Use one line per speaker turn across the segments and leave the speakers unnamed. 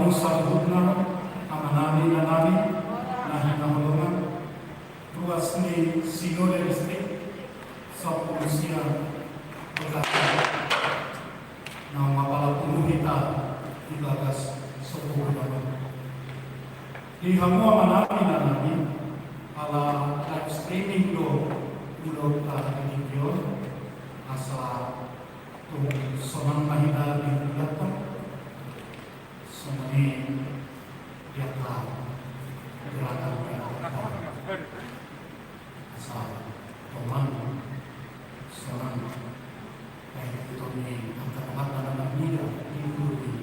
Baru sarjuna amanani nanani nahina holongan ruas ni Sinode Distrik Sopo Usia Bekasi nama pala penuhita di Bagas Sopo Udaman di hamu amanani nanani ala live streaming do ulo ta video asa tu sonang mahida di belakang semuanya yang tahu gerakan asal teman seorang kayak itu ni antara mata dan muda itu di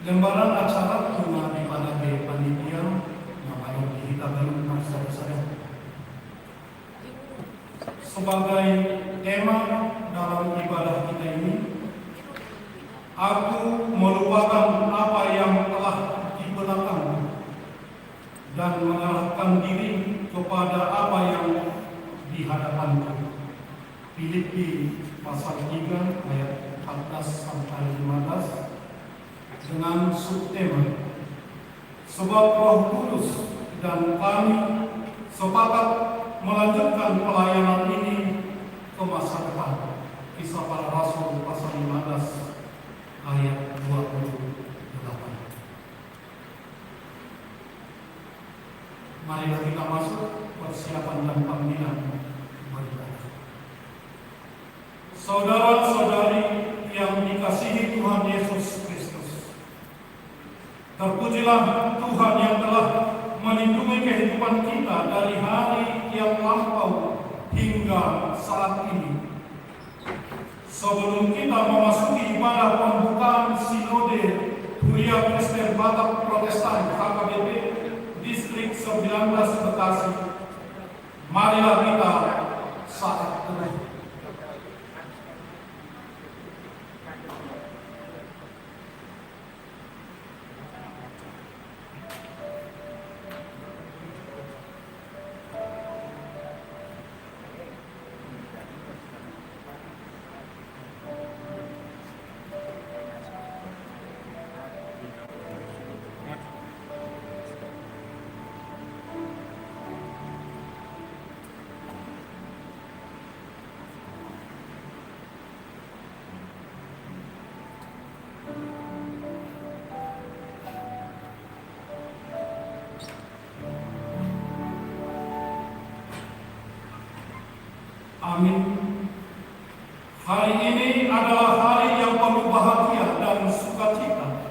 lembaran acara cuma pada panitia namanya kita belum masalah sebagai tema dalam ibadah kita ini, aku melupakan apa yang telah di belakang dan mengarahkan diri kepada apa yang di hadapanku. Filipi pasal 3 ayat 14 sampai 15 dengan subtema sebab Roh Kudus dan kami sepakat melanjutkan pelayanan ini ke masa depan. Kisah Para Rasul pasal 15 ayat 28. Marilah kita masuk persiapan dan panggilan beribadah. Saudara-saudari yang dikasihi Tuhan Yesus Kristus, terpujilah Tuhan yang telah melindungi kehidupan kita dari hari yang lampau hingga saat ini. Sebelum kita memasuki ibadah pembukaan Sinode Huria Kristen Batak Protestan HKBP Distrik 19 Bekasi, marilah kita saat teduh. Amin. Hari ini adalah hari yang penuh bahagia dan sukacita,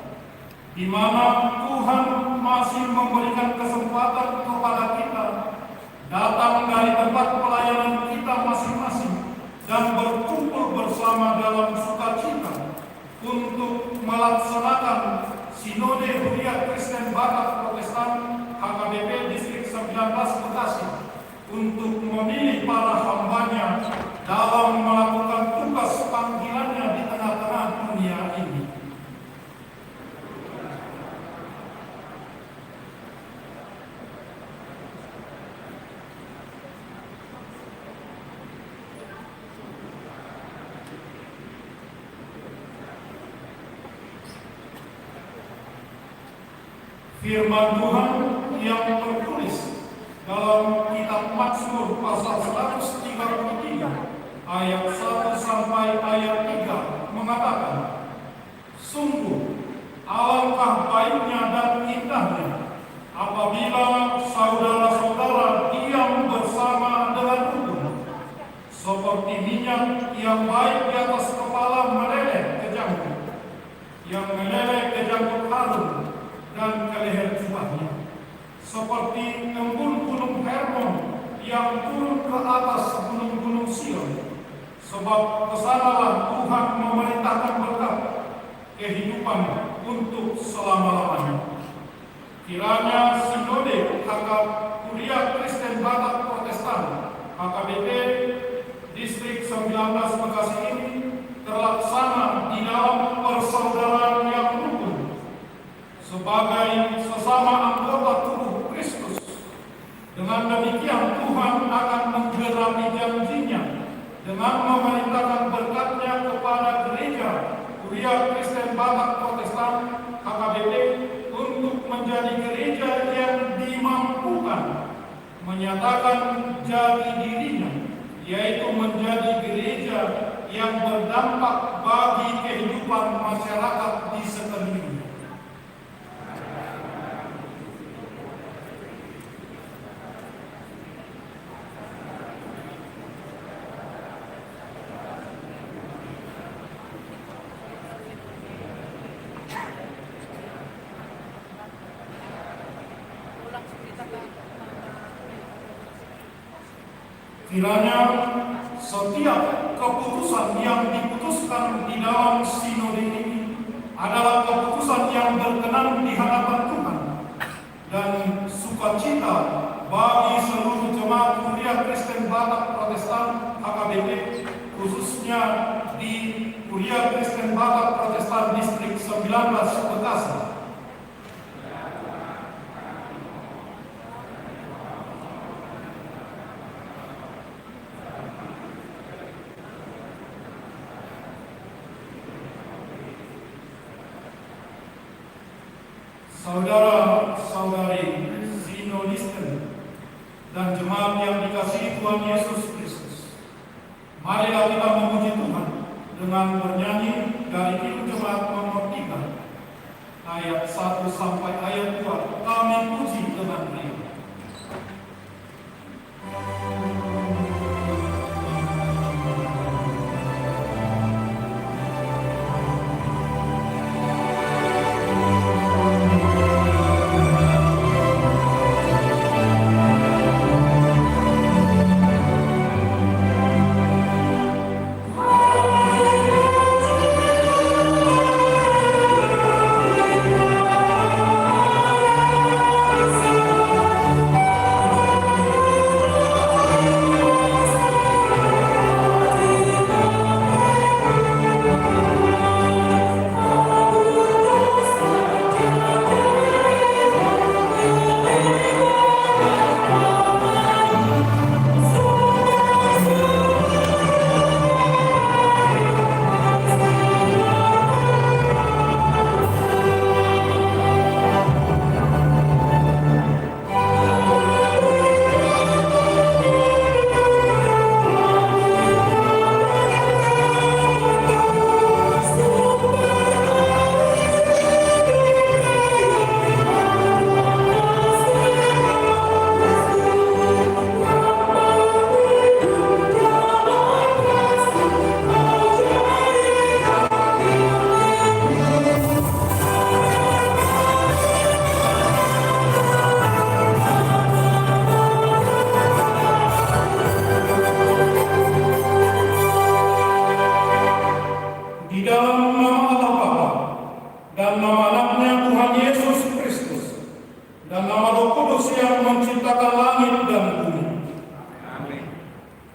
di mana Tuhan masih memberikan kesempatan kepada kita datang dari tempat pelayanan kita masing-masing dan berkumpul bersama dalam sukacita untuk melaksanakan Sinode Huria Kristen Batak Protestan HKBP Distrik 19 Bekasi untuk memilih para hambanya dalam melakukan tugas panggilannya di tengah-tengah dunia ini. Firman Tuhan yang tertulis dalam kitab Mazmur pasal 133 ayat 1 sampai ayat 3 mengatakan, sungguh alangkah baiknya dan indahnya apabila saudara-saudara diam bersama dengan rukun, seperti minyak yang baik di atas kepala meleleh ke jangkuk, yang meleleh ke jangkuk Harun dan ke leher jubahnya, seperti embun gunung Hermon yang turun ke atas gunung-gunung Sion. Sebab kesanalah Tuhan memerintahkan berkat kehidupan untuk selama-lamanya. Kiranya Sinode Huria Kristen Batak Protestan HKBP Distrik 19 Bekasi ini terlaksana di dalam persaudaraan yang rukun sebagai sesama anggota tubuh Kristus. Dengan demikian Tuhan akan menggenapi janjinya dengan memerintahkan berkatnya kepada gereja Kuliah Kristen Batak Protestan HKBP untuk menjadi gereja yang dimampukan menyatakan jati dirinya, yaitu menjadi gereja yang berdampak bagi kehidupan masyarakat di sekelilingnya. Kiranya setiap keputusan yang diputuskan di dalam sinode ini adalah keputusan yang berkenan di hadapan Tuhan dan sukacita bagi seluruh jemaat Kuliah Kristen Batak Protestan HKBP, khususnya di Kuliah Kristen Batak Protestan Distrik 19 Bekasi. Saudara-saudari sinodisten dan jemaat yang dikasihi Tuhan Yesus Kristus, marilah kita memuji Tuhan dengan bernyanyi dari Kidung Jemaat nomor 3 ayat 1 sampai ayat 2. Kami puji dengan riang.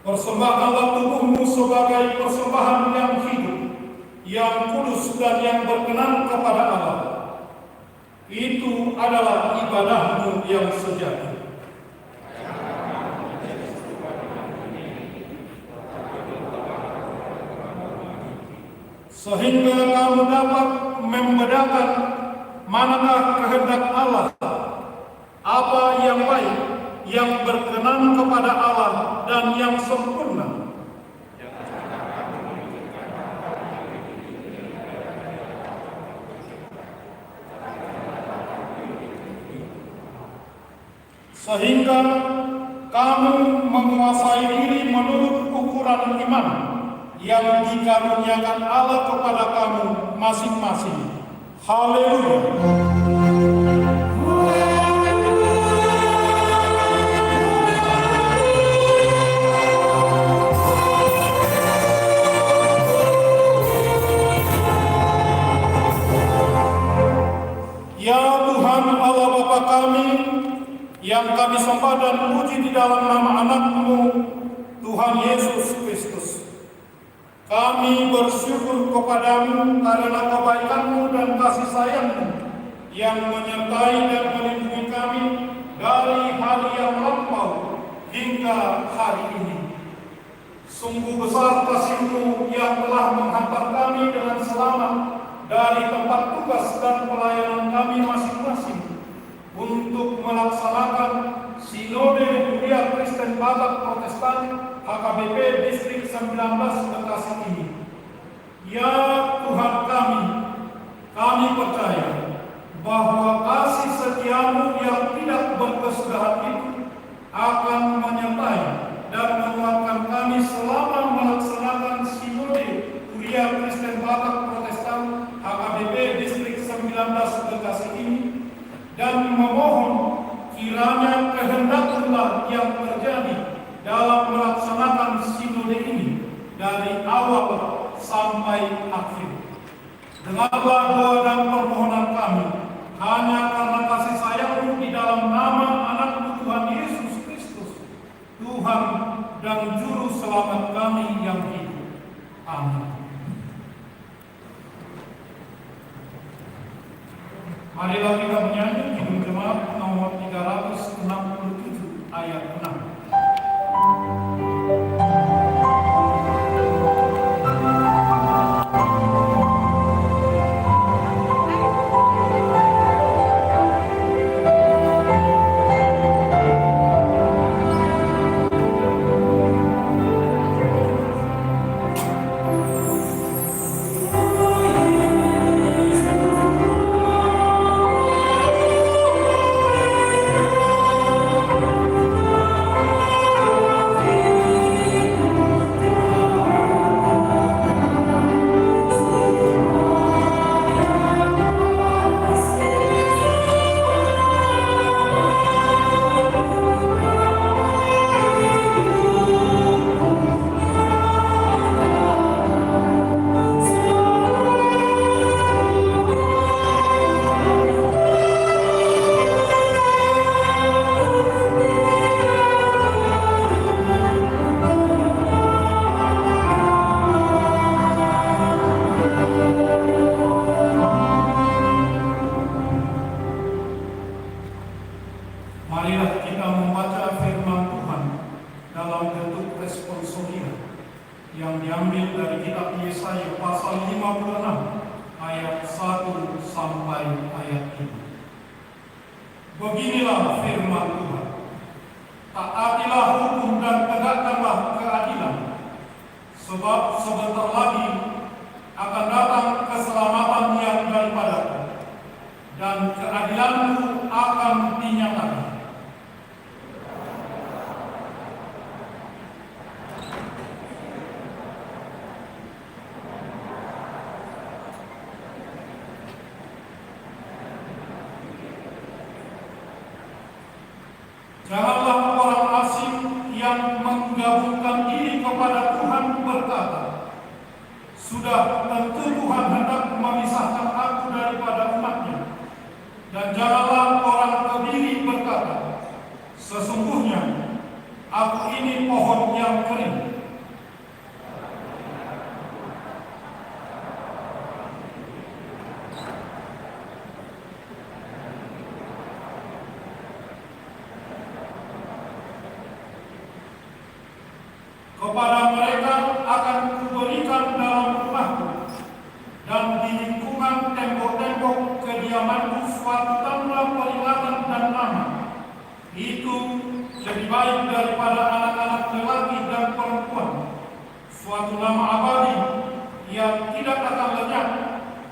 Persembahkanlah tubuhmu sebagai persembahan yang hidup, yang kudus dan yang berkenan kepada Allah. Itu adalah ibadahmu yang sejati. Sehingga kamu dapat membedakan manakah kehendak Allah, apa yang baik, yang berkenan kepada Allah dan yang sempurna. Sehingga kamu menguasai diri menurut ukuran iman yang dikaruniakan Allah kepada kamu masing-masing. Haleluya. Ya Tuhan Allah Bapa kami, yang kami sembah dan puji di dalam nama anak-Mu, Tuhan Yesus Kristus. Kami bersyukur kepadamu karena kebaikan-Mu dan kasih sayang-Mu yang menyertai dan melindungi kami dari hari yang lampau hingga hari ini. Sungguh besar kasih-Mu yang telah menghantar kami dengan selamat dari tempat tugas dan pelayanan kami masing-masing untuk melaksanakan Sinode Kuliah Kristen Batak Protestan HKBP Distrik 19 Bekasi ini. Ya Tuhan kami percaya bahwa kasih setia-Mu yang tidak berkesudahan itu akan menyertai dan menguatkan kami selama melaksanakan Sinode Kuliah Kristen Batak Protestan HKBP Distrik 19 Bekasi ini, dan memohon kiranya kehendak-Mu yang terjadi dalam melaksanakan Sinode ini dari awal sampai akhir. Dengarlah doa dan permohonan kami hanya karena kasih sayang-Mu di dalam nama anak-Mu Tuhan Yesus Kristus, Tuhan dan Juru Selamat kami yang hidup. Amin. Marilah kita menyanyi Kidung Jemaat nomor 367 ayat 6. Marilah kita membaca firman Tuhan dalam bentuk responsoria yang diambil dari kitab Yesaya pasal 56 ayat 1 sampai ayat 5. Beginilah firman Tuhan. Taatilah hukum dan tegakkanlah keadilan, sebab sebentar lagi akan datang keselamatan yang daripada-Ku, dan keadilan-Ku akan dinyatakan. Janganlah orang asing yang menggabungkan diri kepada Tuhan berkata, sudah tentu Tuhan hendak memisahkan aku daripada umat-Nya. Dan janganlah orang kebiri berkata, sesungguhnya aku ini pohon yang kering. Kepada mereka akan Kuberikan dalam rumahku dan di lingkungan tembok-tembok kediamanku suatu tanda peringatan dan nama. Itu lebih baik daripada anak-anak lelaki dan perempuan. Suatu nama abadi yang tidak akan lenyap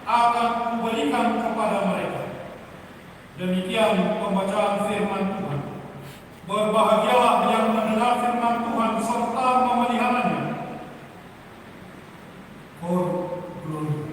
akan Kuberikan kepada mereka. Demikian pembacaan firman Tuhan. Berbahagialah yang mendengar firman Tuhan serta memeliharanya. For glory.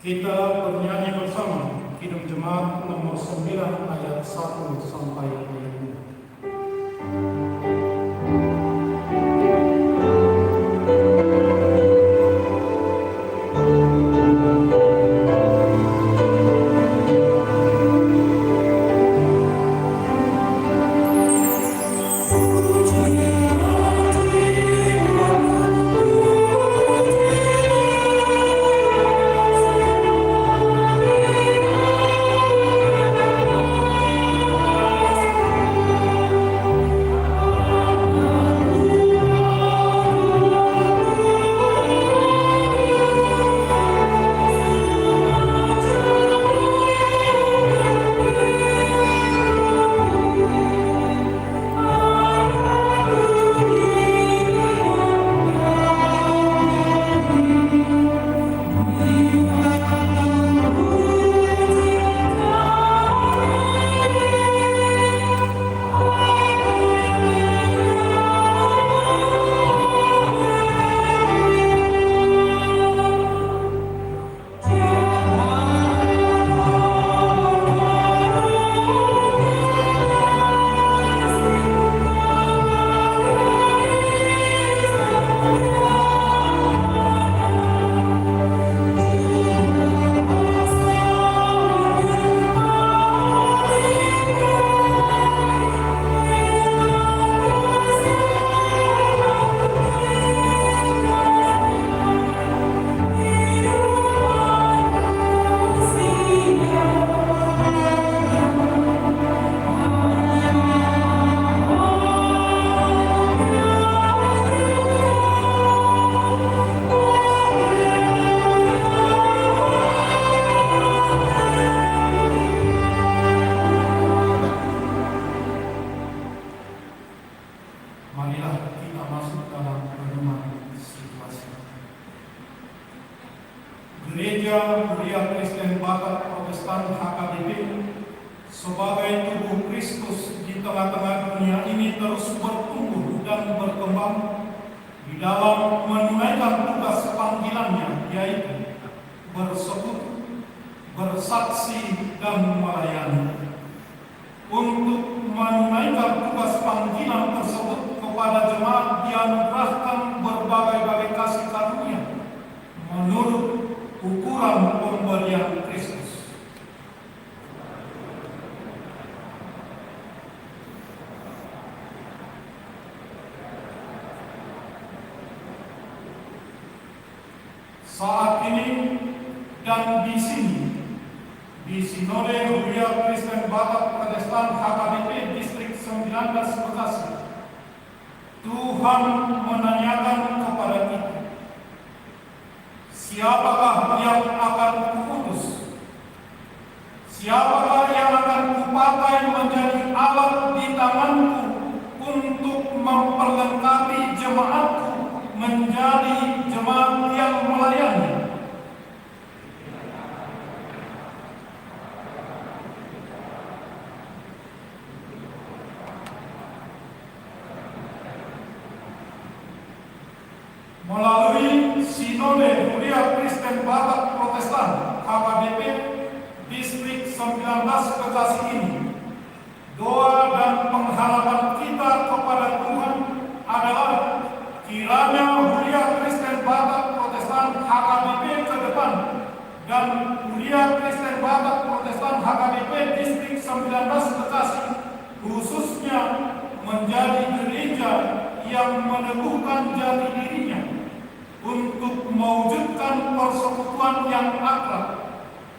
Kita bernyanyi bersama Kidung Jemaat nomor 9 ayat 1 sampai ayat 2. Marilah kita masuk dalam renungan situasi. Gereja Kuliah Kristen Batak Protestan HKBP sebagai tubuh Kristus di tengah-tengah dunia ini terus bertumbuh dan berkembang di dalam menunaikan tugas panggilannya, yaitu bersekutu, bersaksi, dan melayani. Untuk menunaikan tugas panggilan tersebut kepada jemaat dianugerahkan berbagai-bagai kasih karunia menurut ukuran pemberian Kristus. Saat ini dan di sini, di Sinode Kuliah Kristen Batak Protestan HKBP Distrik 19 Bekasi, Tuhan menanyakan kepada kita, siapakah yang akan kuutus? Siapakah yang akan kupakai menjadi alat di tanganku untuk memperlengkapi jemaatku menjadi jemaat yang melayani? Melalui Sinode Kuliah Kristen Batak Protestan HKBP Distrik 19 Bekasi ini, doa dan pengharapan kita kepada Tuhan adalah kiranya Kuliah Kristen Batak Protestan HKBP ke depan dan Kuliah Kristen Batak Protestan HKBP Distrik 19 Bekasi khususnya menjadi gereja yang meneguhkan jati dirinya untuk mewujudkan persekutuan yang akrab,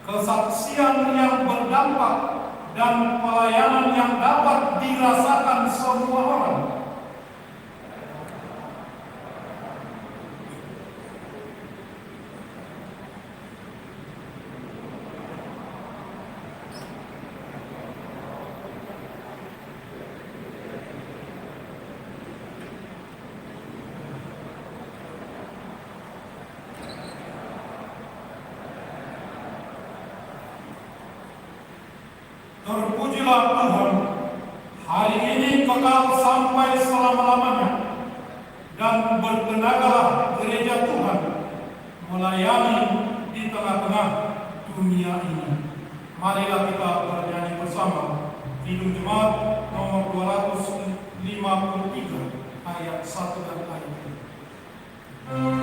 kesaksian yang berdampak, dan pelayanan yang dapat dirasakan semua orang. Terpujilah Tuhan, hari ini kekal sampai selama-lamanya, dan bertenagalah gereja Tuhan melayani di tengah-tengah dunia ini. Marilah kita bernyanyi bersama Kidung Jemaat nomor 253 ayat 1 dan ayat 2.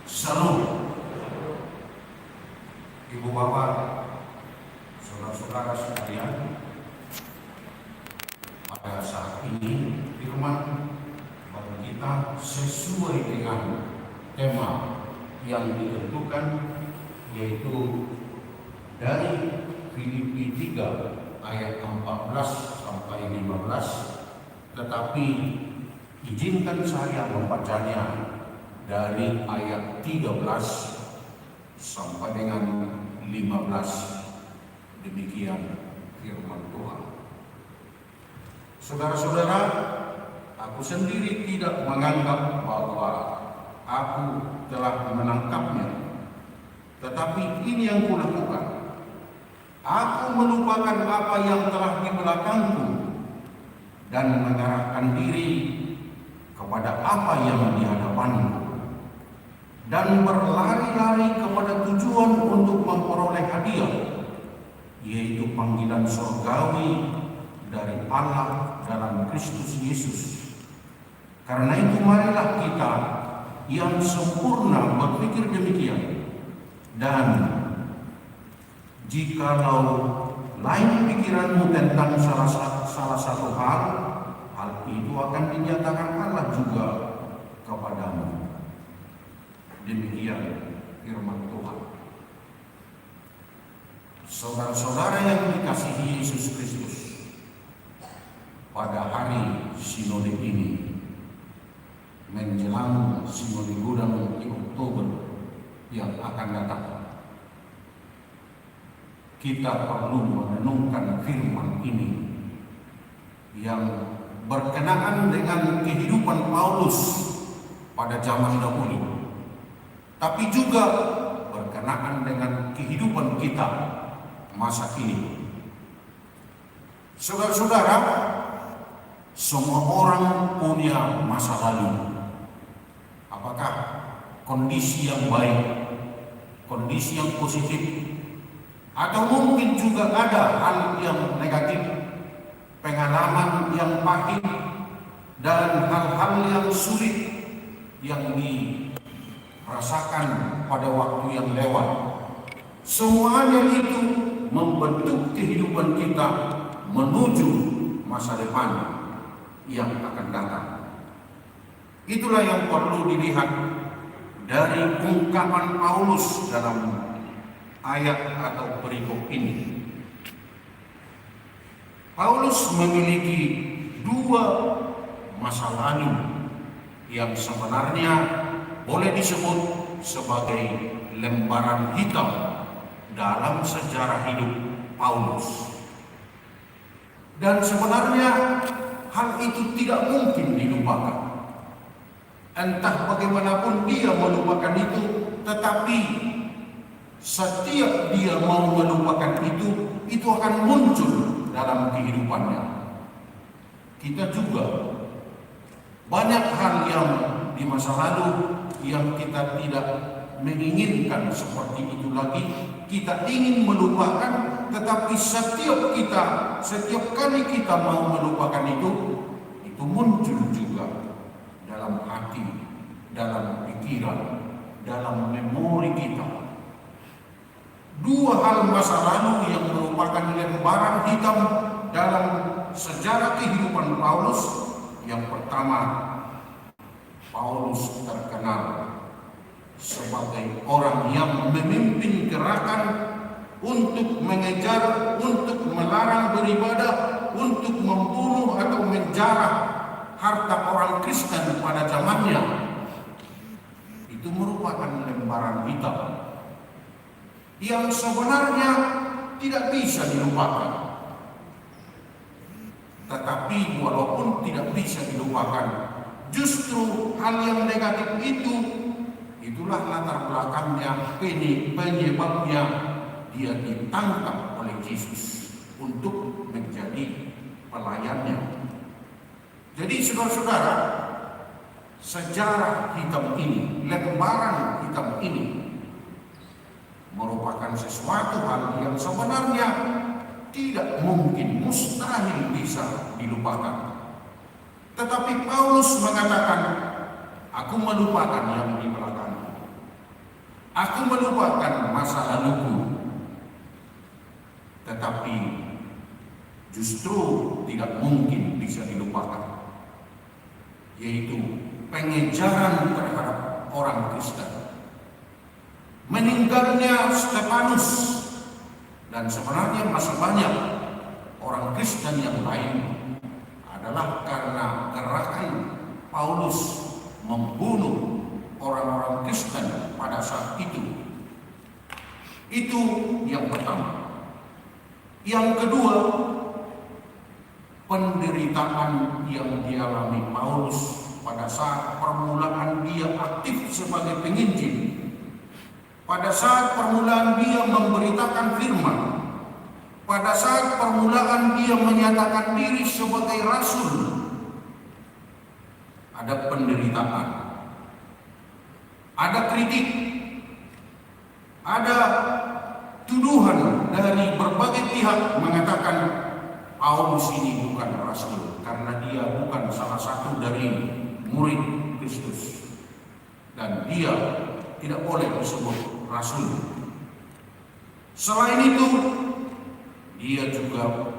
Shalom. Ibu bapak, saudara-saudara sekalian, pada saat ini firman bagi kita sesuai dengan tema yang ditentukan, yaitu dari Filipi 3 ayat 14 sampai 15. Tetapi izinkan saya membacanya dari ayat 13 sampai dengan 15. Demikian firman Tuhan. Saudara-saudara, aku sendiri tidak menganggap bahwa aku telah menangkapnya, tetapi ini yang kulakukan. Aku melupakan apa yang telah di belakangku dan mengarahkan diri kepada apa yang di hadapanku, dan berlari-lari kepada tujuan untuk memperoleh hadiah, yaitu panggilan surgawi dari Allah dalam Kristus Yesus. Karena itu marilah kita yang sempurna berpikir demikian, dan jikalau lain pikiranmu tentang salah satu hal itu akan dinyatakan Allah juga kepadamu. Demikian firman Tuhan. Saudara-saudara yang dikasihi Yesus Kristus, pada hari sinode ini menjelang sinode gudang di Oktober yang akan datang, kita perlu merenungkan firman ini yang berkenaan dengan kehidupan Paulus pada zaman dahulu, tapi juga berkenaan dengan kehidupan kita masa kini. Saudara-saudara, semua orang punya masa lalu. Apakah kondisi yang baik, kondisi yang positif, atau mungkin juga ada hal yang negatif, pengalaman yang pahit, dan hal-hal yang sulit yang dirasakan pada waktu yang lewat. Semuanya itu membentuk kehidupan kita menuju masa depan yang akan datang. Itulah yang perlu dilihat dari ungkapan Paulus dalam ayat atau perikop ini. Paulus memiliki dua masa lalu yang sebenarnya boleh disebut sebagai lembaran hitam dalam sejarah hidup Paulus. Dan sebenarnya hal itu tidak mungkin dilupakan.
Entah bagaimanapun dia melupakan itu, tetapi setiap dia mau melupakan itu akan muncul dalam kehidupannya. Kita juga banyak hal yang di masa lalu yang kita tidak menginginkan seperti itu lagi. Kita ingin melupakan, tetapi setiap kali kita mau melupakan itu muncul juga dalam hati, dalam pikiran, dalam memori kita. Dua hal masa lalu yang merupakan lembaran hitam dalam sejarah kehidupan Paulus. Yang pertama, Paulus terkenal sebagai orang yang memimpin gerakan untuk mengejar, untuk melarang beribadah, untuk membunuh atau menjarah harta orang Kristen pada zamannya. Itu merupakan lembaran hitam yang sebenarnya tidak bisa dilupakan. Tetapi walaupun tidak bisa dilupakan, justru hal yang negatif itulah latar belakangnya, penyebabnya dia ditangkap oleh Yesus untuk menjadi pelayannya. Jadi saudara-saudara, sejarah hitam ini, lembaran hitam ini merupakan sesuatu hal yang sebenarnya tidak mungkin, mustahil bisa dilupakan. Tetapi Paulus mengatakan, aku melupakan yang di belakang. Aku melupakan masa laluku. Tetapi justru tidak mungkin bisa dilupakan, yaitu pengejaran terhadap orang Kristen. Meninggalnya Stefanus. Dan sebenarnya masih banyak orang Kristen yang lain adalah karena gerakan Paulus membunuh orang-orang Kristen pada saat itu. Itu yang pertama. Yang kedua, penderitaan yang dialami Paulus pada saat permulaan dia aktif sebagai penginjil. Pada saat permulaan dia memberitakan firman, pada saat permulaan dia menyatakan diri sebagai rasul, ada penderitaan, ada kritik, ada tuduhan dari berbagai pihak mengatakan Paulus ini bukan rasul karena dia bukan salah satu dari murid Kristus dan dia tidak boleh disebut rasul. Selain itu, dia juga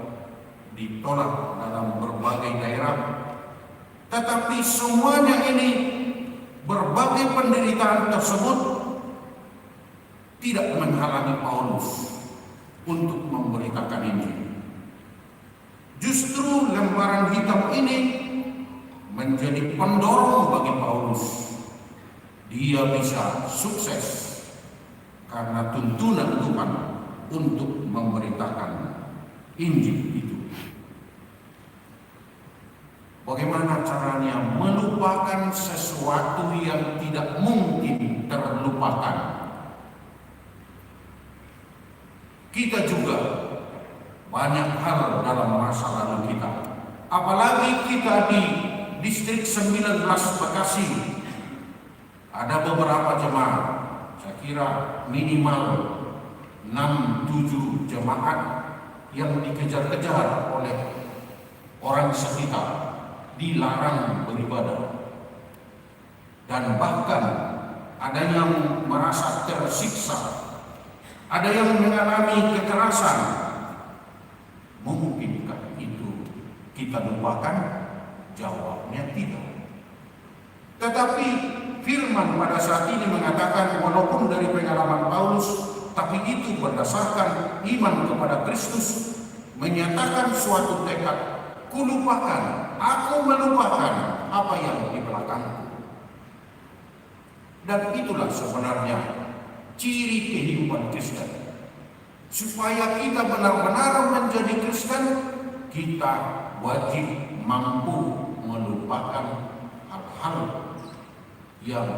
ditolak dalam berbagai daerah. Tetapi semuanya ini, berbagai penderitaan tersebut tidak menghalangi Paulus untuk memberitakan Injil. Justru lembaran hitam ini menjadi pendorong bagi Paulus. Dia bisa sukses karena tuntunan Tuhan untuk memberitakan Injil itu. Bagaimana caranya melupakan sesuatu yang tidak mungkin terlupakan? Kita juga banyak hal dalam masa lalu kita. Apalagi kita di distrik 19 Bekasi. Ada beberapa jemaat, saya kira minimal 6-7 jemaat yang dikejar-kejar oleh orang sekitar, dilarang beribadah. Dan bahkan ada yang merasa tersiksa, ada yang mengalami kekerasan. Mungkinkah itu kita lupakan? Jawabnya tidak. Tetapi firman pada saat ini mengatakan walaupun dari pengalaman Paulus, tapi itu berdasarkan iman kepada Kristus, menyatakan suatu tekad, kulupakan, aku melupakan apa yang di belakangku. Dan itulah sebenarnya ciri kehidupan Kristen. Supaya kita benar-benar menjadi Kristen, kita wajib mampu melupakan hal-hal yang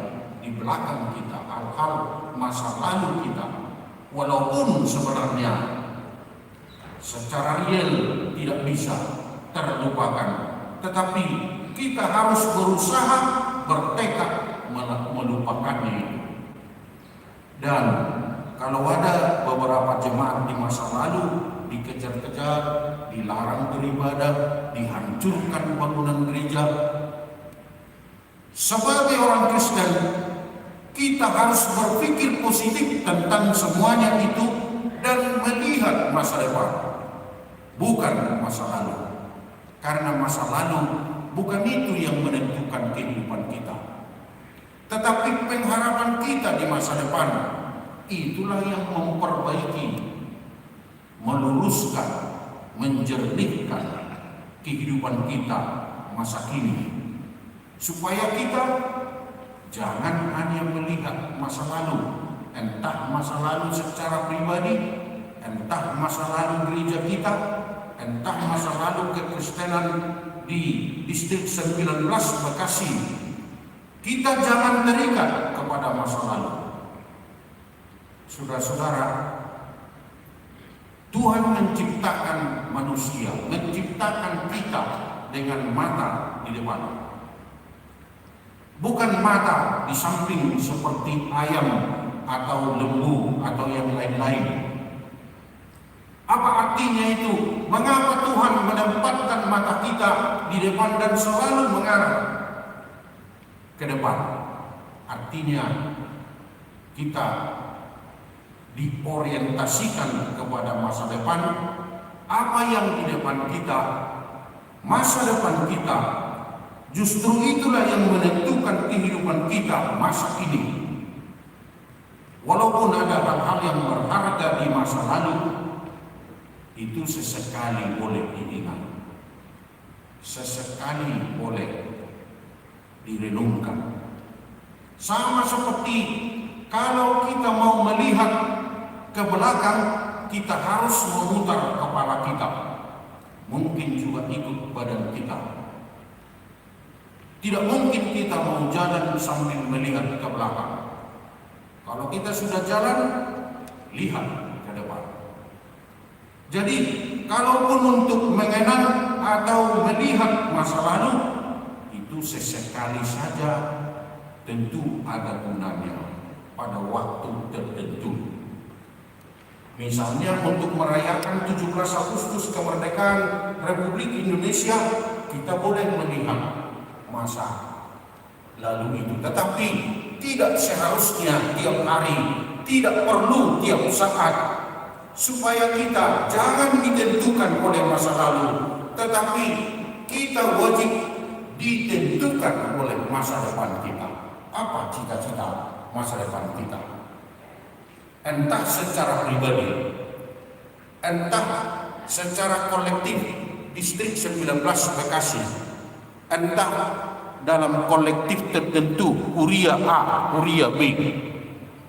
di belakang kita, hal-hal masa lalu kita, walaupun sebenarnya secara real tidak bisa terlupakan, tetapi kita harus berusaha bertekad melupakannya itu. Dan kalau ada beberapa jemaat di masa lalu dikejar-kejar, dilarang beribadah, dihancurkan bangunan gereja, sebagai orang Kristen kita harus berpikir positif tentang semuanya itu dan melihat masa depan, bukan masa lalu. Karena masa lalu bukan itu yang menentukan kehidupan kita, tetapi pengharapan kita di masa depan itulah yang memperbaiki, meluruskan, menjernihkan kehidupan kita masa kini, supaya kita jangan hanya melihat masa lalu, entah masa lalu secara pribadi, entah masa lalu gereja kita, entah masa lalu kekristenan di distrik 19 Bekasi. Kita jangan terikat kepada masa lalu. Saudara-saudara, Tuhan menciptakan manusia, menciptakan kita dengan mata di depan, bukan mata di samping seperti ayam atau lembu atau yang lain-lain. Apa artinya itu? Mengapa Tuhan menempatkan mata kita di depan dan selalu mengarah ke depan? Artinya kita diorientasikan kepada masa depan. Apa yang di depan kita, masa depan kita, justru itulah yang menentukan kehidupan kita masa ini. Walaupun ada hal-hal yang berharga di masa lalu, itu sesekali boleh diingat, sesekali boleh direnungkan. Sama seperti kalau kita mau melihat ke belakang, kita harus memutar kepala kita, mungkin juga ikut badan kita. Tidak mungkin kita mau jalan sambil melihat ke belakang. Kalau kita sudah jalan, lihat ke depan. Jadi, kalaupun untuk mengenang atau melihat masa lalu, itu sesekali saja, tentu ada gunanya pada waktu tertentu. Misalnya untuk merayakan 17 Agustus kemerdekaan Republik Indonesia, kita boleh melihat masa lalu itu. Tetapi tidak seharusnya tiap hari, tidak perlu tiap saat, supaya kita jangan ditentukan oleh masa lalu, tetapi kita wajib ditentukan oleh masa depan kita. Apa cita-cita masa depan kita? Entah secara pribadi, entah secara kolektif distrik 19 Bekasi, entah dalam kolektif tertentu, Uria A, Uria B.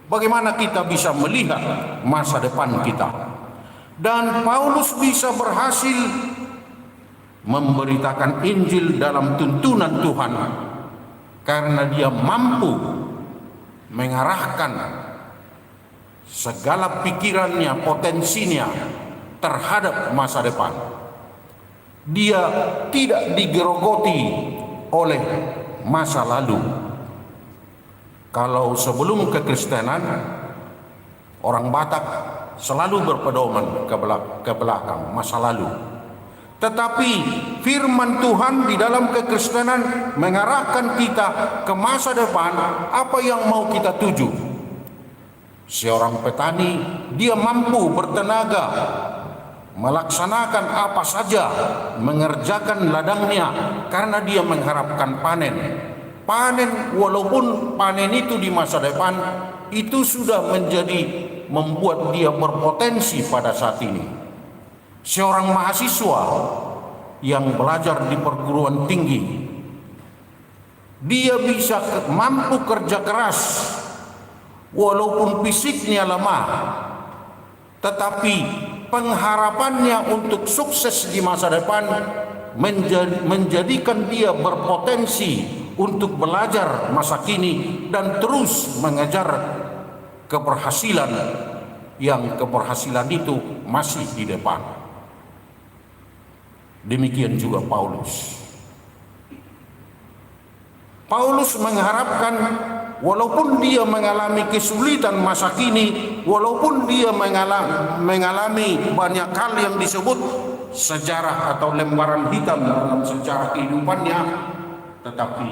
Bagaimana kita bisa melihat masa depan kita? Dan Paulus bisa berhasil memberitakan Injil dalam tuntunan Tuhan karena dia mampu mengarahkan segala pikirannya, potensinya terhadap masa depan. Dia tidak digerogoti oleh masa lalu. Kalau sebelum kekristenan, orang Batak selalu berpedoman ke belakang, masa lalu. Tetapi firman Tuhan di dalam kekristenan mengarahkan kita ke masa depan, apa yang mau kita tuju. Seorang petani, dia mampu bertenaga, melaksanakan apa saja, mengerjakan ladangnya karena dia mengharapkan panen. Panen, walaupun panen itu di masa depan, itu sudah membuat dia berpotensi pada saat ini. Seorang mahasiswa yang belajar di perguruan tinggi, dia bisa mampu kerja keras walaupun fisiknya lemah, tetapi pengharapannya untuk sukses di masa depan menjadikan dia berpotensi untuk belajar masa kini dan terus mengejar keberhasilan yang keberhasilan itu masih di depan. Demikian juga Paulus. Paulus mengharapkan walaupun dia mengalami kesulitan masa kini, walaupun dia mengalami banyak hal yang disebut sejarah atau lembaran hitam dalam sejarah kehidupannya, tetapi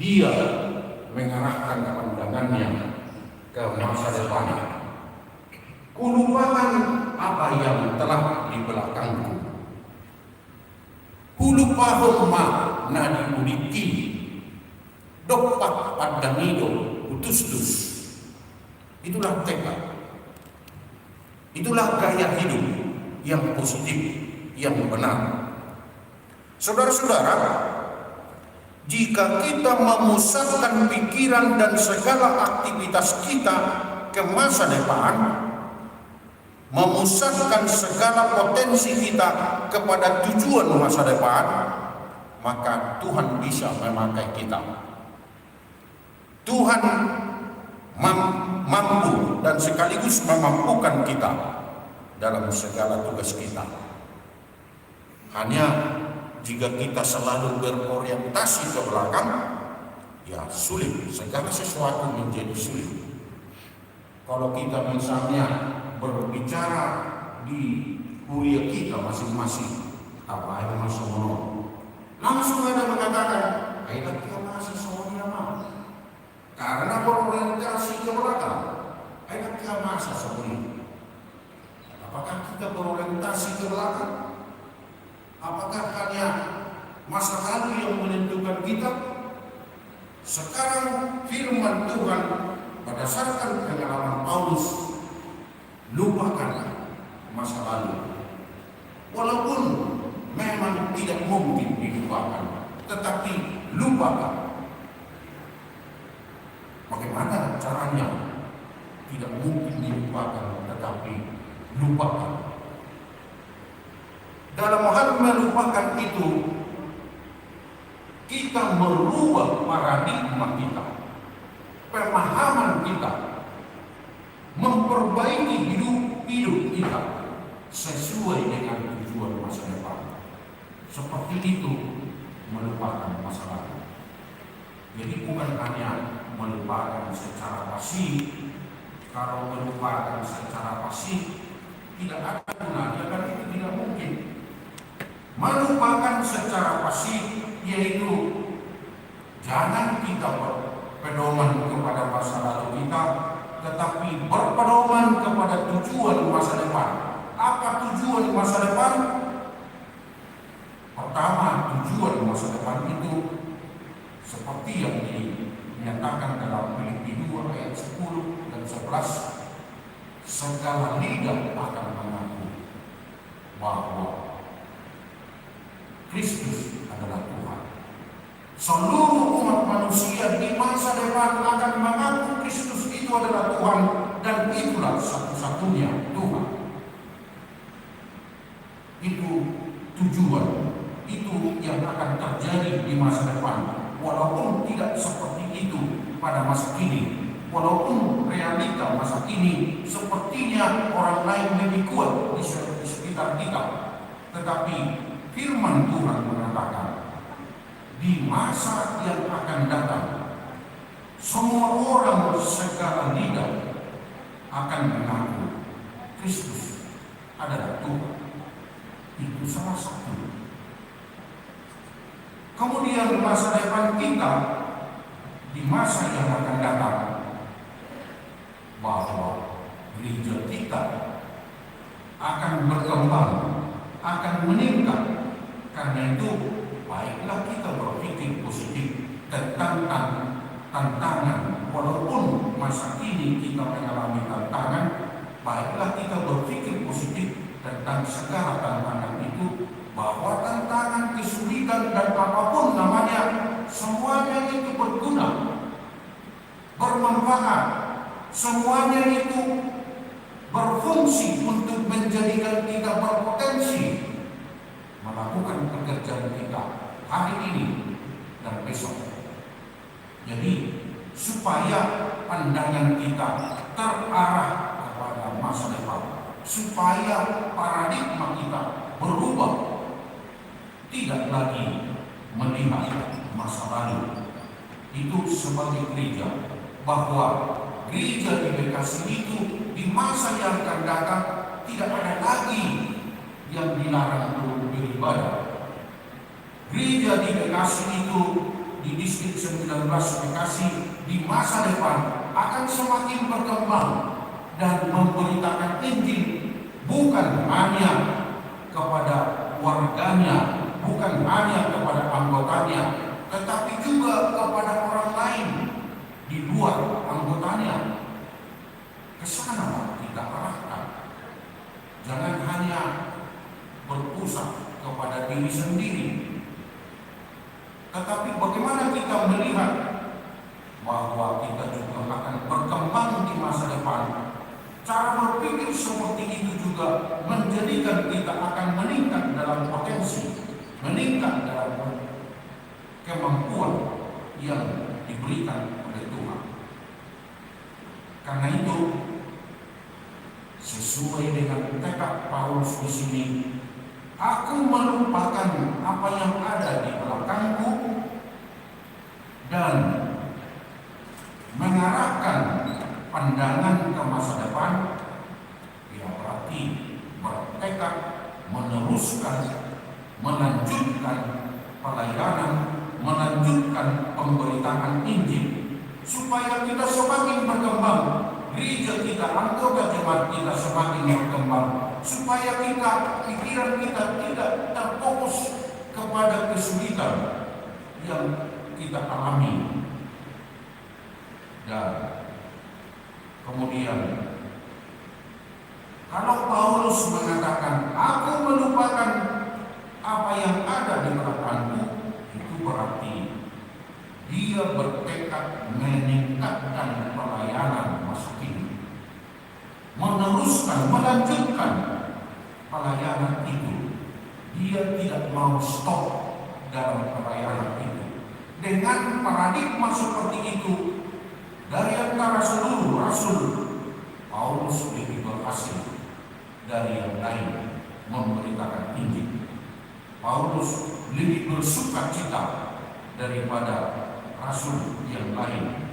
dia mengarahkan pandangannya ke masa depan. Kulupakan apa yang telah di belakangku, kulupahon ma na diuliti, dopak padangido utus-tus. Itulah tekad, itulah gaya hidup yang positif, yang benar. Saudara-saudara, jika kita memusatkan pikiran dan segala aktivitas kita ke masa depan, memusatkan segala potensi kita kepada tujuan masa depan, maka Tuhan bisa memakai kita. Tuhan mampu dan sekaligus memampukan kita dalam segala tugas kita. Hanya jika kita selalu berorientasi ke belakang, ya sulit, segala sesuatu menjadi sulit. Kalau kita misalnya berbicara di kuliah kita masing-masing, apa yang masuk menol, langsung ada mengatakan, kita masih semuanya mah, karena berorientasi ke belakang, kita masa semuanya. Apakah kita berorientasi ke belakang? Apakah hanya masa lalu yang menentukan kita? Sekarang firman Tuhan berdasarkan pengalaman Paulus, lupakan masa lalu. Walaupun memang tidak mungkin dilupakan, tetapi lupakan. Bagaimana caranya? Tidak mungkin dilupakan, tetapi lupakan. Dalam hal melupakan itu, kita merubah paradigma kita, pemahaman kita, memperbaiki hidup kita sesuai dengan tujuan masa depan. Seperti itu melupakan masa lalu. Jadi bukan hanya melupakan secara pasif. Kalau melupakan secara pasif tidak ada gunanya, kan itu tidak mungkin. Melupakan secara pasif yaitu jangan kita berpedoman kepada masa lalu kita, tetapi berpedoman kepada tujuan masa depan. Apa tujuan masa depan? Pertama, tujuan masa depan itu seperti yang dinyatakan dalam Filipi 2 ayat 10 dan 11, segala lidah akan mengaku bahwa Kristus adalah Tuhan. Seluruh umat manusia di masa depan akan mengaku Kristus itu adalah Tuhan, dan itulah satu-satunya Tuhan. Itu tujuan, itu yang akan terjadi di masa depan. Walaupun tidak seperti itu pada masa kini, walaupun realita masa kini sepertinya orang lain lebih kuat di sekitar kita, tetapi firman Tuhan mengatakan di masa yang akan datang semua orang segala lidah akan mengaku Kristus adalah Tuhan. Itu salah satu. Kemudian masa depan kita di masa yang akan datang, bahwa gereja kita akan berkembang, akan meningkat. Karena itu baiklah kita berpikir positif tentang tantangan. Walaupun masa kini kita mengalami tantangan, baiklah kita berpikir positif tentang segala tantangan itu, bahwa tantangan, kesulitan dan apapun namanya, semuanya itu berguna, bermanfaat, semuanya itu berfungsi untuk menjadikan kita berpotensi melakukan pekerjaan kita hari ini dan besok. Jadi supaya pandangan kita terarah kepada masa depan, supaya paradigma kita berubah, tidak lagi melihat masa lalu. Itu sebagai gereja, bahwa gereja di Bekasi itu di masa yang akan datang tidak ada lagi yang dilarang untuk beribadah. Gereja di Bekasi itu, di distrik 19 Bekasi, di masa depan akan semakin berkembang dan memberitakan Injil bukan hanya kepada warganya, bukan hanya kepada anggotanya, tetapi juga kepada orang lain di luar anggotanya. Ke sana kita arahkan. Jangan hanya berpusat kepada diri sendiri, tetapi bagaimana kita melihat bahwa kita juga akan berkembang di masa depan. Cara berpikir seperti itu juga menjadikan kita akan meningkat dalam potensi, meningkat dalam kemampuan yang diberikan oleh Tuhan. Karena itu, sesuai dengan tekad Paulus di sini, aku melupakan apa yang ada di belakangku dan mengarahkan pandangan ke masa depan. Ya, berarti bertekad meneruskan, melanjutkan pelayanan, melanjutkan pemberitaan Injil, supaya kita semakin berkembang, gereja kita, anggota jemaat kita semakin berkembang, supaya kita, pikiran kita tidak terfokus kepada kesulitan yang kita alami. Dan kemudian, kalau Paulus mengatakan, aku melupakan apa yang ada di belakangku, itu berarti dia bertekad meningkatkan pelayanan masa kini, meneruskan, melanjutkan pelayanan itu. Dia tidak mau stop dalam pelayanan itu. Dengan paradigma seperti itu, dari antara seluruh rasul, Paulus lebih berhasil dari yang lain memberitakan Injil. Paulus lebih bersukacita daripada rasul yang lain.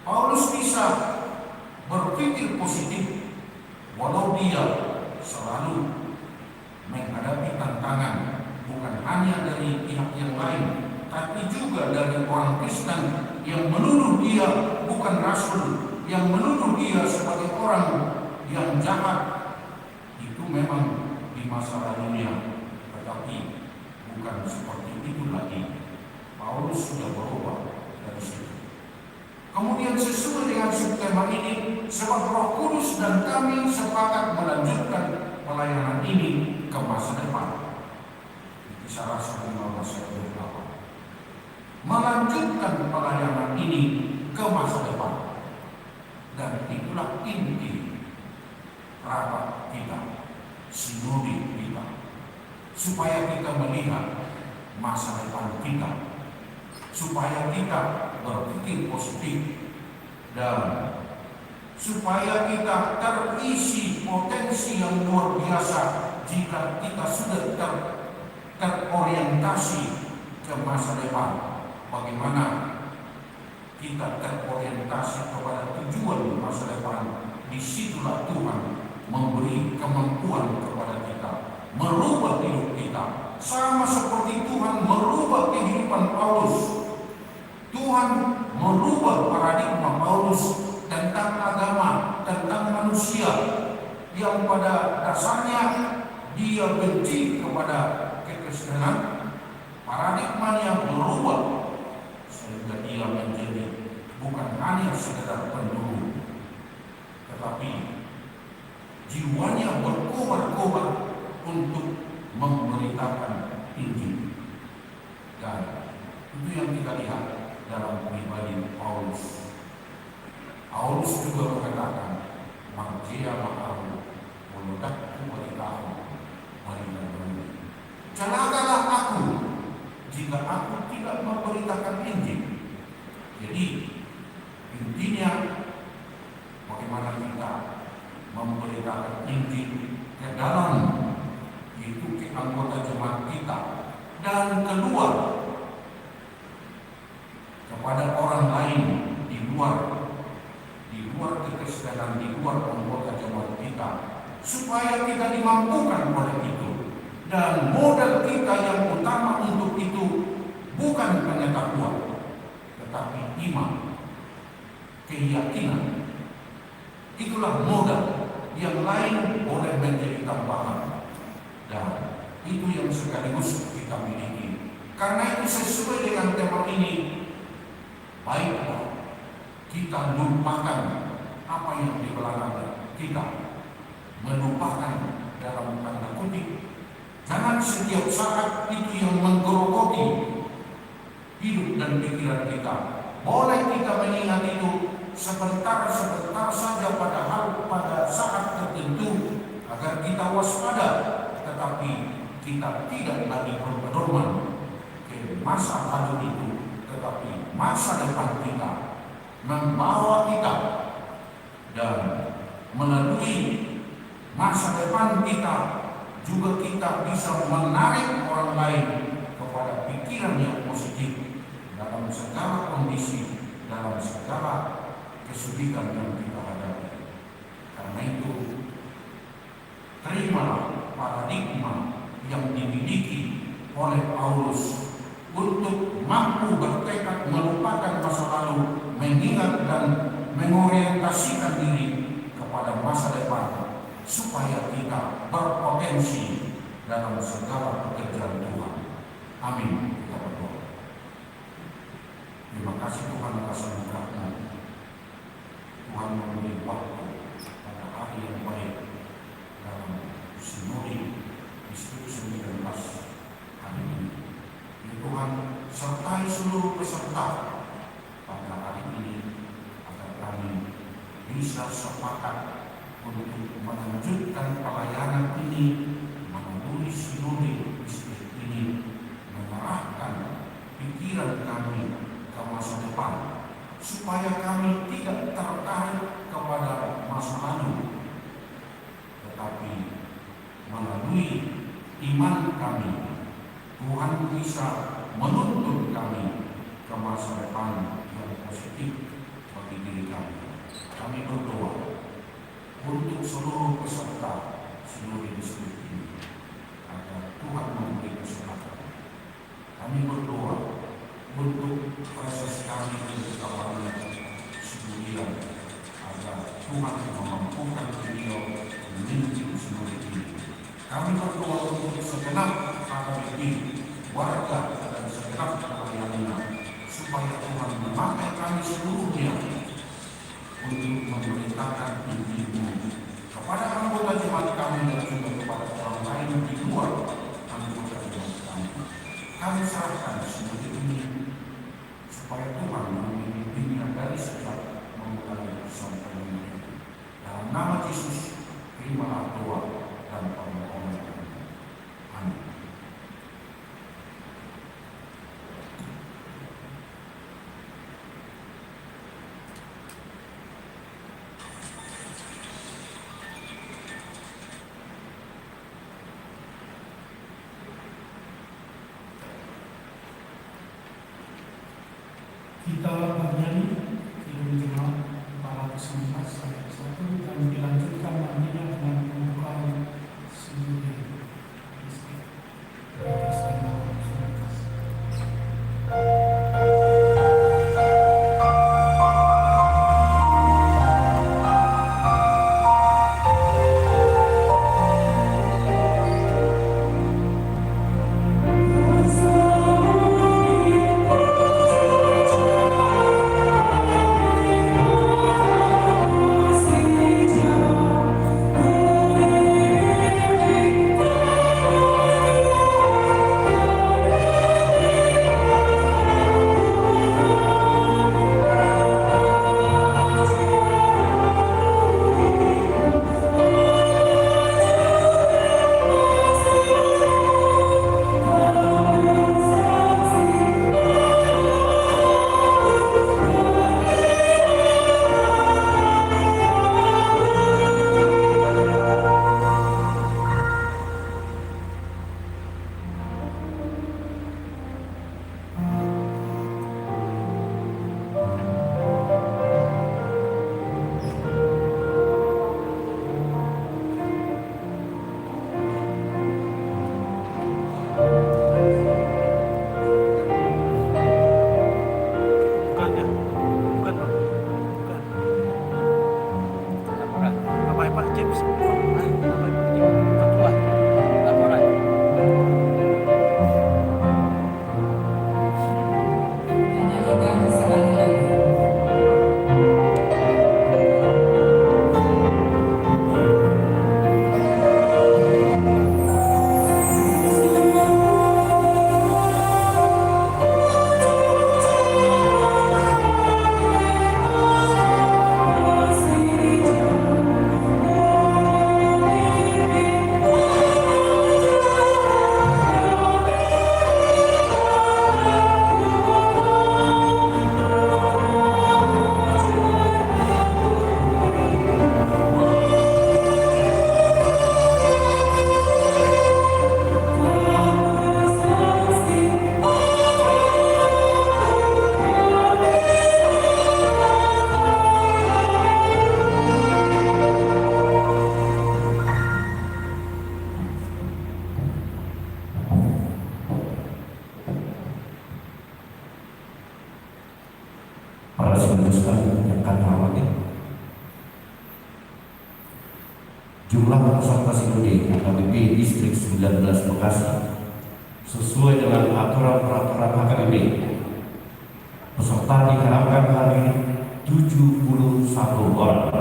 Paulus bisa berpikir positif walau dia selalu menghadapi tantangan bukan hanya dari pihak yang lain, tapi juga dari orang Kristen yang menuduh dia bukan rasul, yang menuduh dia sebagai orang yang jahat. Itu memang di masa lalunya, tetapi bukan seperti itu lagi. Paulus sudah berubah dari situ. Kemudian sesuai dengan subtema ini, sebab Roh Kudus dan kami sepakat melanjutkan pelayanan ini ke masa depan. Kisah Rasul 15 ayat 28. Melanjutkan pelayanan ini ke masa depan. Dan itulah inti rapat kita, sinode kita, supaya kita melihat masa depan kita, supaya kita berpikir positif, dan supaya kita terisi potensi yang luar biasa jika kita sudah terorientasi ke masa depan. Bagaimana kita terorientasi kepada tujuan masa depan, disitulah Tuhan memberi kemampuan kepada kita, merubah hidup kita, sama seperti Tuhan merubah kehidupan Paulus. Tuhan merubah paradigma Paulus tentang agama, tentang manusia yang pada dasarnya dia benci kepada kekristenan. Paradigmanya berubah sehingga dia menjadi bukan hanya sekedar pendulu, tetapi jiwanya berkobar-kobar untuk memberitakan Injil. Dan itu yang kita lihat dalam pribadi Paulus. Paulus juga mengatakan, "Marjia ma'ahu, walaupun beritahu, marilah berani." Celakalah aku jika aku tidak memberitakan Injil. Jadi intinya bagaimana kita memberitakan Injil ke dalam, itu ke anggota jemaat kita, dan kedua kepada orang lain di luar kekristenan, di luar anggota jemaat kita, supaya kita dimampukan oleh itu. Dan modal kita yang utama untuk itu bukan pengetahuan, tetapi iman, keyakinan. Itulah modal, yang lain boleh menjadi tambahan, dan itu yang sekaligus kita miliki. Karena itu sesuai dengan tema ini, baiklah kita lupakan apa yang di belakang kita, melupakan dalam tanda kutip. Jangan setiap saat itu yang menggerogoti hidup dan pikiran kita. Boleh kita mengingat itu sebentar saja, padahal pada saat tertentu agar kita waspada, tetapi kita tidak lagi berpedoman ke masa lalu itu, tetapi masa depan kita, membawa kita dan melalui masa depan kita juga kita bisa menarik orang lain kepada pikiran yang positif dalam segala kondisi, dalam segala kesulitan yang kita hadapi. Karena itu, terimalah paradigma yang dimiliki oleh Paulus untuk mampu bertekad melupakan masa lalu, mengingat dan mengorientasikan diri kepada masa depan, supaya kita berpotensi dalam segala pekerjaan Tuhan. Amin. Kita berdoa. Terima kasih Tuhan atas anugerah-Mu. Tuhan memberi waktu pada hari yang baik dalam sinodi Distrik 19 hari ini. Ya Tuhan, sertai seluruh peserta pada hari ini, agar kami bisa sepakat untuk melanjutkan pelayanan ini melalui sinode distrik ini, mengarahkan pikiran kami ke masa depan, supaya kami tidak tertarik kepada masa lalu, tetapi melalui iman kami Tuhan bisa menuntun kami ke masa depan yang positif bagi diri kami. Kami berdoa untuk seluruh peserta sinode distrik ini, agar Tuhan memberi kesehatan. Kami berdoa untuk proses kami untuk kawannya sebulan, agar Tuhan memampukan beliau memimpin sinode ini. Kami berdoa untuk segenap HKBP, warga dan segenap pelayanannya, supaya Tuhan memakai kami seluruhnya untuk memberitakan Injil-Mu kepada anggota jemaat kami dan juga kepada orang lain di luar anggota jemaat kami. Kami serahkan semuanya ini supaya Tuhan memimpinnya dari sejak memulai sampai ini. Dalam nama Yesus, terimalah doa dan permohonan kami. Amin.
Kita bernyanyi film jemaat 419 ayat 1 dan dilanjutkan nantinya dengan pembukaan sinode distrik Kristen 19.
See Jumlah peserta sinode HKBP Distrik 19 Bekasi sesuai dengan aturan-peraturan HKBP. Peserta diharapkan hadir 71 orang.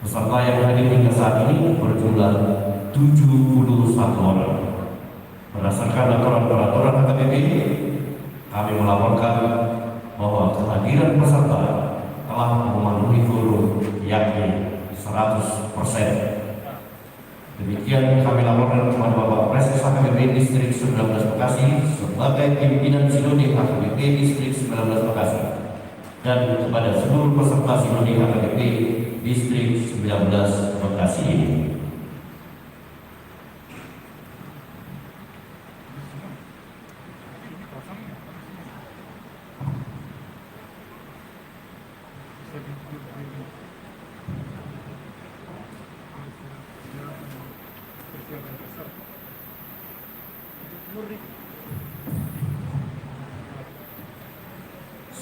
Peserta yang hadir hingga saat ini berjumlah 71 orang. Berdasarkan aturan peraturan HKBP, kami melaporkan bahwa kehadiran peserta telah memenuhi quorum yakni 100%. Demikian kami laporkan kepada Bapak Presiden HKBP Distrik 19 Bekasi sebagai pimpinan Sinode HKBP Distrik 19 Bekasi dan kepada seluruh peserta Sinode HKBP Distrik 19 Bekasi ini.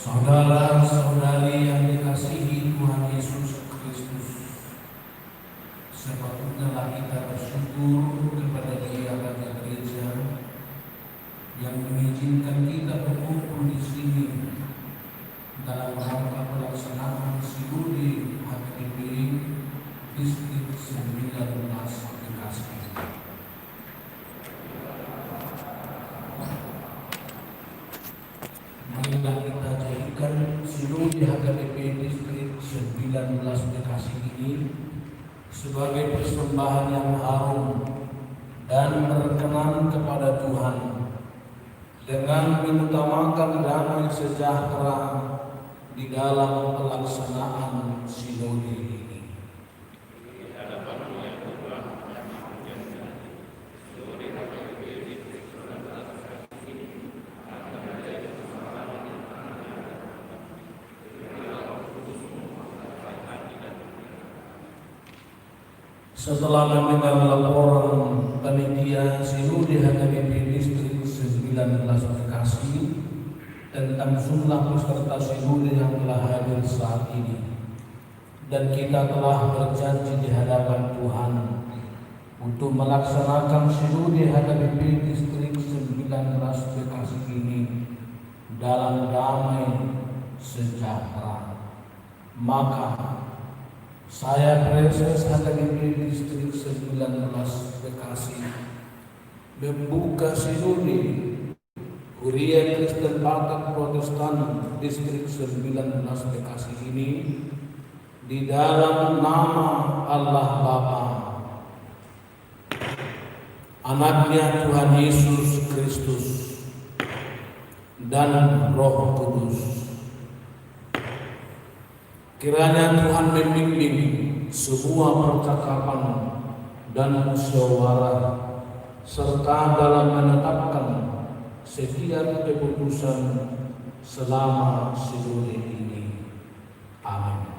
Saudara-saudari yang dikasihi Tuhan Yesus Kristus, sepatutnya kita bersyukur kepada Dia Raja Gereja yang mengizinkan kita berkumpul di sini dalam rangka pelaksanaan Sinode HKBP Distrik 19 Bekasi. Marilah kita jadikan Sinode HKBP Distrik 19 Bekasi ini sebagai persembahan yang harum dan berkenan kepada Tuhan dengan mengutamakan damai sejahtera di dalam pelaksanaan Sinode ini. Setelah mendengar laporan panitia Sinode HKBP Distrik 19 Bekasi tentang jumlah peserta Sinode yang telah hadir saat ini, dan kita telah berjanji di hadapan Tuhan untuk melaksanakan Sinode HKBP Distrik 19 Bekasi ini dalam damai sejahtera, maka saya Presiden HKBP Distrik 19 Bekasi membuka Sinode Kuria Kristen Batak Protestan Distrik 19 Bekasi ini di dalam nama Allah Bapa, Anaknya Tuhan Yesus Kristus, dan Roh Kudus. Kiranya Tuhan membimbing semua percakapan dan musyawarah serta dalam menetapkan setiap keputusan selama Sinode ini. Amin.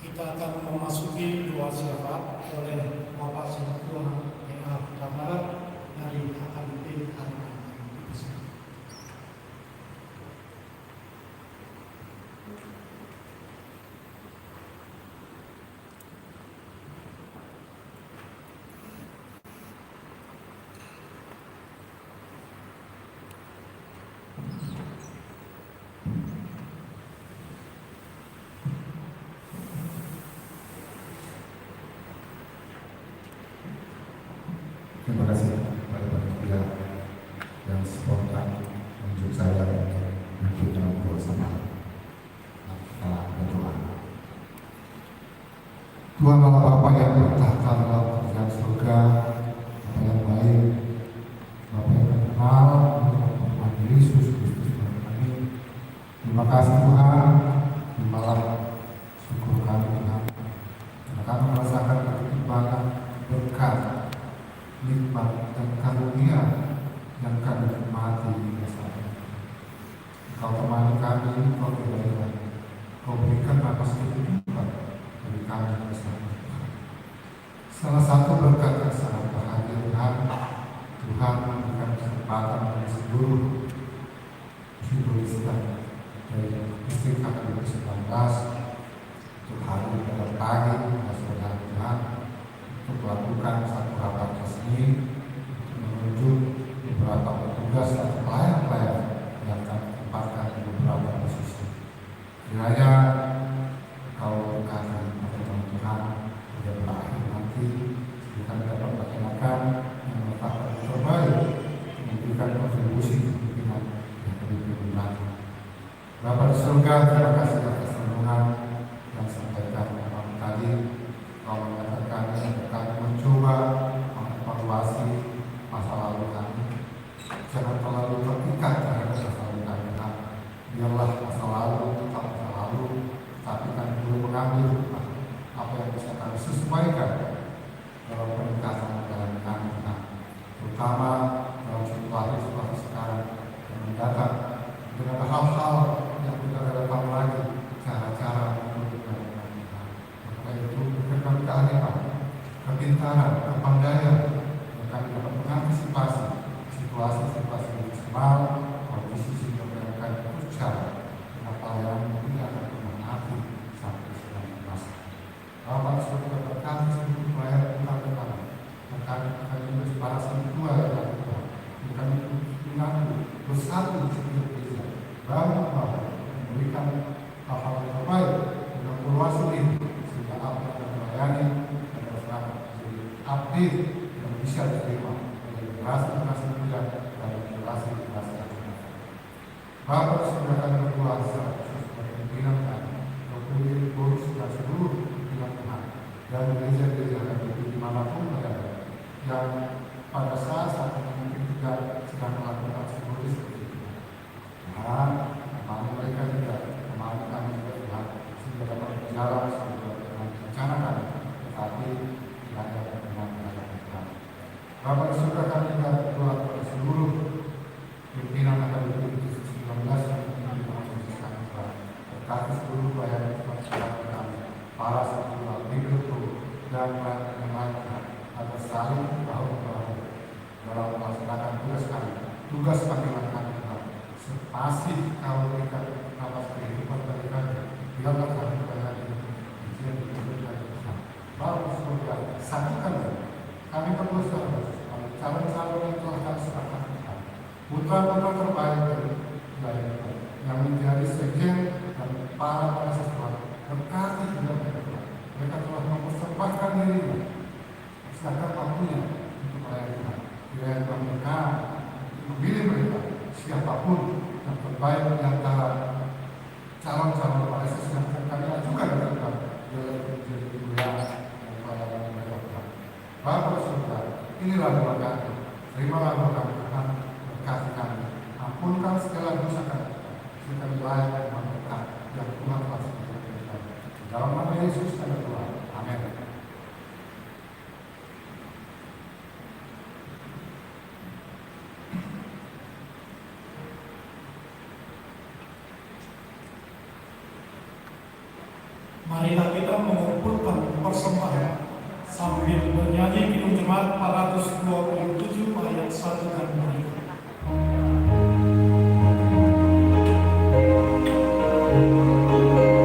Kita akan memasuki doa syafaat oleh Bapak Ketua PA Barat dari HKBP Harapan.
Terima kasih kepada panitia yang spontan menunjuk saya untuk ngobrol sama kita berdoa. Tuhan Allah Bapa yang bertahta dalam kerajaan surga, Bapa yang baik, Bapa yang kenal dengan Tuhan Yesus Kristus Terima kasih Tuhan, di malam syukur kami Tuhan, karena kami merasakan begitu banyak berkat, nikmat dan karunia yang kami nikmati hingga saat ini. Kau temani kami, Kau berikan, Kau berikan nafas kehidupan bagi kami bersama. Salah satu berkat yang sangat bahagia Tuhan memberikan kesempatan bagi seluruh Hinduistan dari distrik KPU 19 untuk hari pada pagi pada sore Tuhan untuk melakukan satu rapat resmi untuk menunjuk beberapa petugas atau pelayan-pelayan yang akan ditempatkan di beberapa posisi. Kiranya Kau berkati pertemuan Tuhan pada berakhir nanti kita dapat melaksanakan yang meletakkan terbaik memberikan kontribusi pimpinan yang lebih berguna. Bapa di surga, terima kasih atas renungan yang sampaikan malam tadi. Kau mengatakan kami mencoba mengevaluasi masa lalu kami. Jangan terlalu terpikat terhadap masa lalu kami. Biarlah masa lalu tetap masa lalu, tapi kami perlu mengambil apa yang bisa kami sesuaikan dalam peningkatan dalam kami, terutama dalam situasi sekarang yang mendatang. Dengan hal-hal yang tidak relevan lagi, cara-cara menunjukkan maka itu berikan kearifan, kepintaran, kepandaian yang kami dapat mengantisipasi situasi-situasi yang maksimal, kondisi yang mereka terus cara dengan pelayanan tidak akan pernah mati sampai selama masa. Bapak sudah berkati seluruh pelayanan kita depan, dan kami juga sebarasi dua yang Tuhan, kami mengaku bersatu setiap bangun bahwa memberikan hal-hal yang terbaik dengan perluasan ini sehingga apa yang melayani dan berserah menjadi update yang bisa diterima oleh generasi muda dan generasi yang akan datang. Bapak sudah akan berkuasa sebagai pimpinan kami, mempunyai kurus dan seluruh pimpinan Tuhan dan gereja-gereja yang berdiri dimanapun berada, yang pada saat ini mungkin juga sedang melakukan seperti itu. Kemana mereka juga, kemana kami juga Tuhan, sehingga dapat berjalan sampai dengan rencana kami, tetapi tidak ada pertemuan-pertemuan Tuhan. Bapak surga kami juga berdoa kepada seluruh pimpinan akademi 19 yang dimaksudkan Tuhan, berkati seluruh pelayanan kami, para satuan mikro dan pelayanan yang lain Tuhan, agar saling bahu-bahu dalam melaksanakan tugas panggilan kami Tuhan. Masih kalau berikan nafas kehidupan bagi kami, biarlah kami berada di Tuhan. Bapak surga, satukan kami berdoa pada calon-calon yang telah kami serahkan Tuhan, putra-putra terbaik dari Tuhan, yang menjadi sekjen dan para siswa berkati juga mereka. Mereka telah mempersembahkan dirinya, sedangkan waktunya untuk melayani Tuhan. Kiranya Tuhan mereka memilih mereka siapapun yang terbaik di antara calon-calon PSS yang kami ajukan kepada jadi kemuliaan dan pelayanan mereka. Bapak surga, inilah doa kami. Terimalah doa kami Tuhan, berkati kami. Ampunkan segala dosa kami, sehingga kami layak dan berkat yang Tuhan telah sediakan. Dalam nama Yesus kami doa. Amin.
Marilah kita mengumpulkan persembahan sambil bernyanyi Kidung Jemaat 427 ayat 1 dan 2.
Thank you.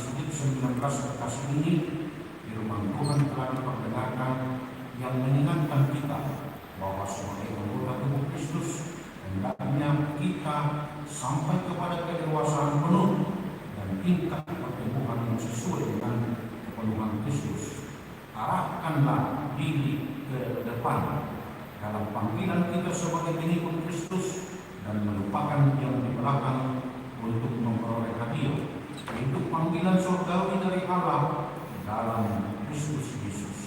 Masjid 19 Bekasi ini, firman Tuhan telah diperdengarkan yang mengingatkan kita bahwa sebagai anggota tubuh Kristus, hendaknya kita sampai kepada kedewasaan penuh dan tingkat pertumbuhan yang sesuai dengan kepenuhan Kristus. Arahkanlah diri ke depan dalam panggilan kita sebagai pengikut Kristus dan melupakan yang di belakang untuk memperoleh hadiah, yaitu panggilan surgawi dari Allah dalam Kristus Yesus.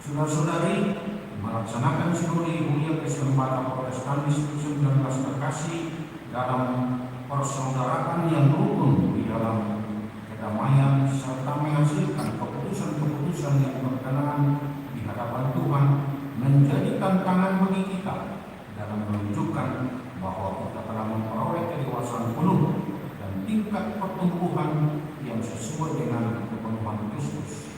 Saudara-saudari, melaksanakan sinode Ibulia Kristen Batak Protestan Distrik 19 Bekasi dalam persaudaraan yang rukun di dalam kedamaian serta menghasilkan keputusan-keputusan yang berkenan di hadapan Tuhan menjadi tantangan bagi kita dalam menunjukkan bahwa kita telah memperoleh kedewasaan penuh dan tingkat pertumbuhan yang sesuai dengan kepenuhan Kristus.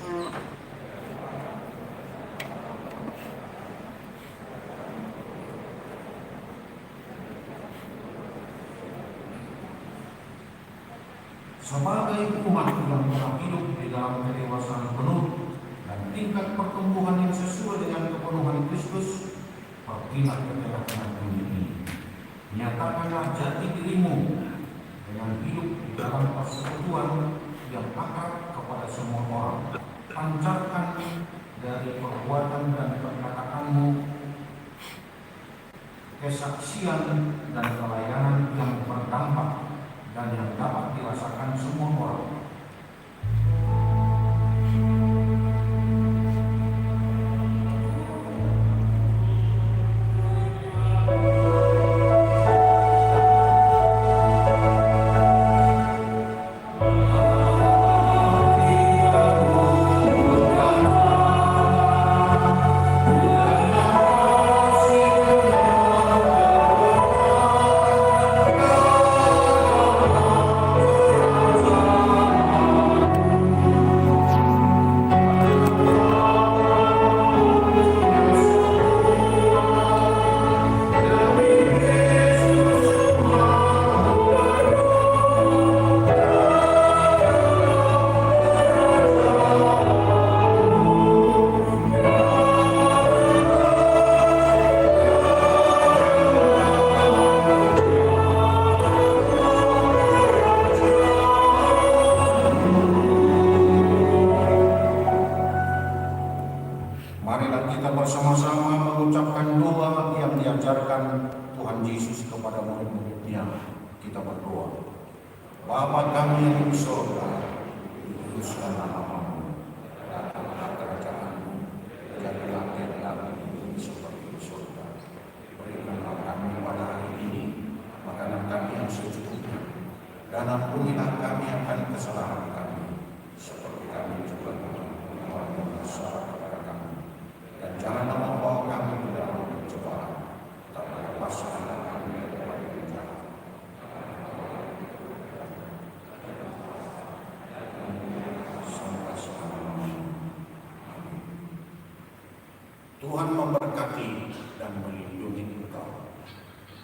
Sebagai umat yang telah hidup di dalam kedewasaan penuh dan tingkat pertumbuhan yang sesuai dengan kepenuhan Kristus, pergilah ke tengah-tengah ini. Nyatakanlah jati dirimu dengan hidup di dalam persekutuan yang akrab kepada semua orang. Pancarkan dari perbuatan dan perkataanmu kesaksian dan pelayanan yang berdampak dan yang dapat dirasakan semua orang. Marilah kita bersama-sama mengucapkan doa yang diajarkan Tuhan Yesus kepada murid-muridnya. Kita berdoa. Bapa kami yang di surga, dikuduskanlah namamu, datanglah kerajaanmu, jadilah kehendak di bumi seperti di surga. Berikanlah kami pada hari ini makanan kami yang secukupnya, dan ampunilah kami akan kesalahan kami, seperti kami juga mengampuni orang yang bersalah kepada kami. Dan janganlah membawa kami ke dalam pencobaan, tapi lepaskanlah kami daripada yang jahat. Sampai selamanya. Amin. Tuhan memberkati dan melindungi engkau.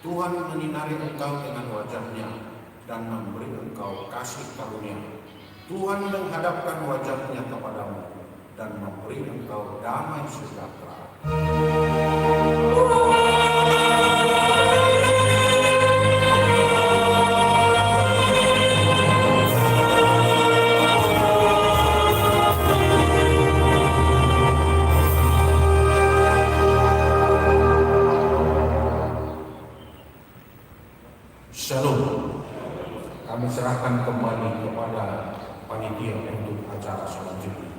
Tuhan menyinari engkau dengan wajah-Nya dan memberi engkau kasih karunia. Tuhan menghadapkan wajah-Nya kepadamu dan memberi engkau damai sejahtera. Shalom. Kami serahkan kembali kepada panitia untuk acara selanjutnya.